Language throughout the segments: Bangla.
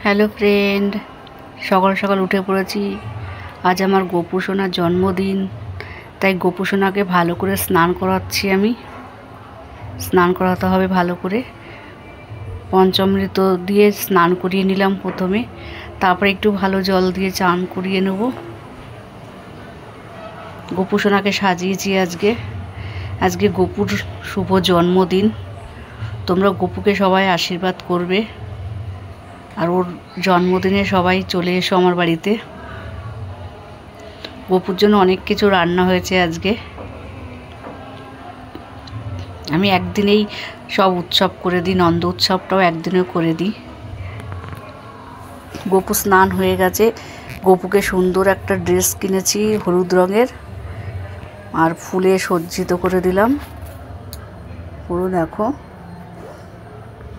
হ্যালো ফ্রেন্ড, সকাল সকাল উঠে পড়েছি। আজ আমার গোপু সোনার জন্মদিন, তাই গোপু সোনাকে ভালো করে স্নান করাচ্ছি। আমি স্নান করাতে হবে ভালো করে। পঞ্চামৃত দিয়ে স্নান করিয়ে নিলাম প্রথমে, তারপরে একটু ভালো জল দিয়ে চান করিয়ে নেব। গোপু সোনাকে সাজিয়েছি আজকে গোপুর শুভ জন্মদিন। তোমরা গোপুকে সবাই আশীর্বাদ করবে, আর ওর জন্মদিনে সবাই চলে এসো আমার বাড়িতে। গোপুর জন্য অনেক কিছু রান্না হয়েছে আজকে। আমি একদিনেই সব উৎসব করে দিই, নন্দ উৎসবটাও একদিনেও করে দিই। গোপু স্নান হয়ে গেছে। গোপুকে সুন্দর একটা ড্রেস কিনেছি হলুদ রঙের, আর ফুলে সজ্জিত করে দিলাম। পুরো দেখো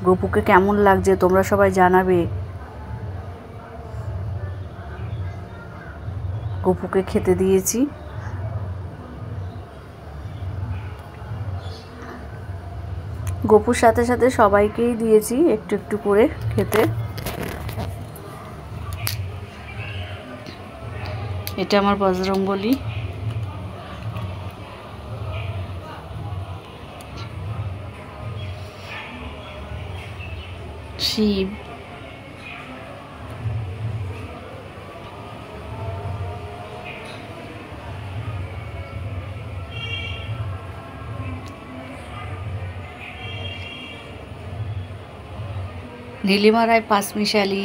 গোপুকে কেমন লাগছে তোমরা সবাই জানাবে। গোপুকে খেতে দিয়েছি। গোপুর সাথে সাথে সবাইকেই দিয়েছি একটু একটু করে খেতে। এটা আমার বজরংবলী। শিব, নীলিমা রায় পাঁচমিশালি।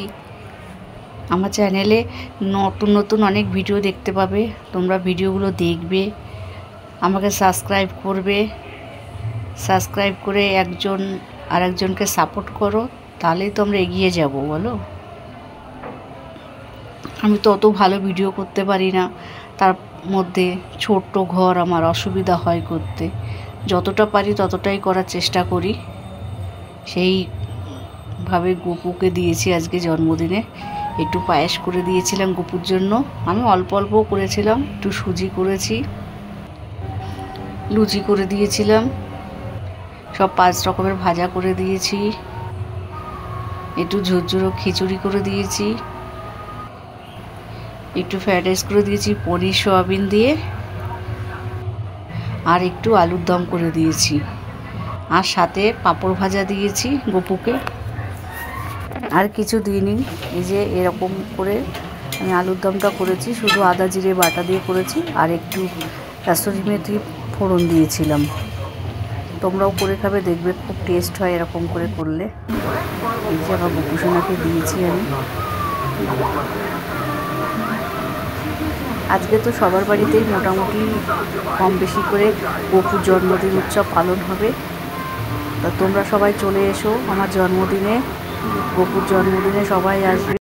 আমার চ্যানেলে নতুন নতুন অনেক ভিডিও দেখতে পাবে, তোমরা ভিডিওগুলো দেখবে, আমাকে সাবস্ক্রাইব করবে। সাবস্ক্রাইব করে একজন আর একজনকে সাপোর্ট করো, তাহলেই তো আমরা এগিয়ে যাব বলো। আমি তো অত ভালো ভিডিও করতে পারি না, তার মধ্যে ছোট্ট ঘর, আমার অসুবিধা হয় করতে। যতটা পারি ততটাই করার চেষ্টা করি। সেইভাবে গোপুকে দিয়েছি আজকে জন্মদিনে। একটু পায়েস করে দিয়েছিলাম গোপুর জন্য। আমি অল্প অল্প করেছিলাম, একটু সুজি করেছি, লুচি করে দিয়েছিলাম, সব 5 রকমের ভাজা করে দিয়েছি, একটু ঝুরঝুরো খিচুড়ি করে দিয়েছি, একটু ফ্রাইড রাইস করে দিয়েছি পনির সোয়াবিন দিয়ে, আর একটু আলুর দম করে দিয়েছি, আর সাথে পাঁপড় ভাজা দিয়েছি গোপুকে। আর কিছু দিইনি। এই যে এরকম করে আমি আলুর দমটা করেছি, শুধু আদা জিরে বাটা দিয়ে করেছি, আর একটু কাসুরি মেথি ফোড়ন দিয়েছিলাম। তোমরাও করে খাবে, দেখবে খুব টেস্ট হয় এরকম করে করলে। এই যে আমার গোপু সোনাকে দিয়েছি আমি। আজকে তো সবার বাড়িতেই মোটামুটি কম বেশি করে গোপুর জন্মদিন উৎসব পালন হবে। তা তোমরা সবাই চলে এসো আমার জন্মদিনে, গোপুর জন্মদিনে সবাই আসবে।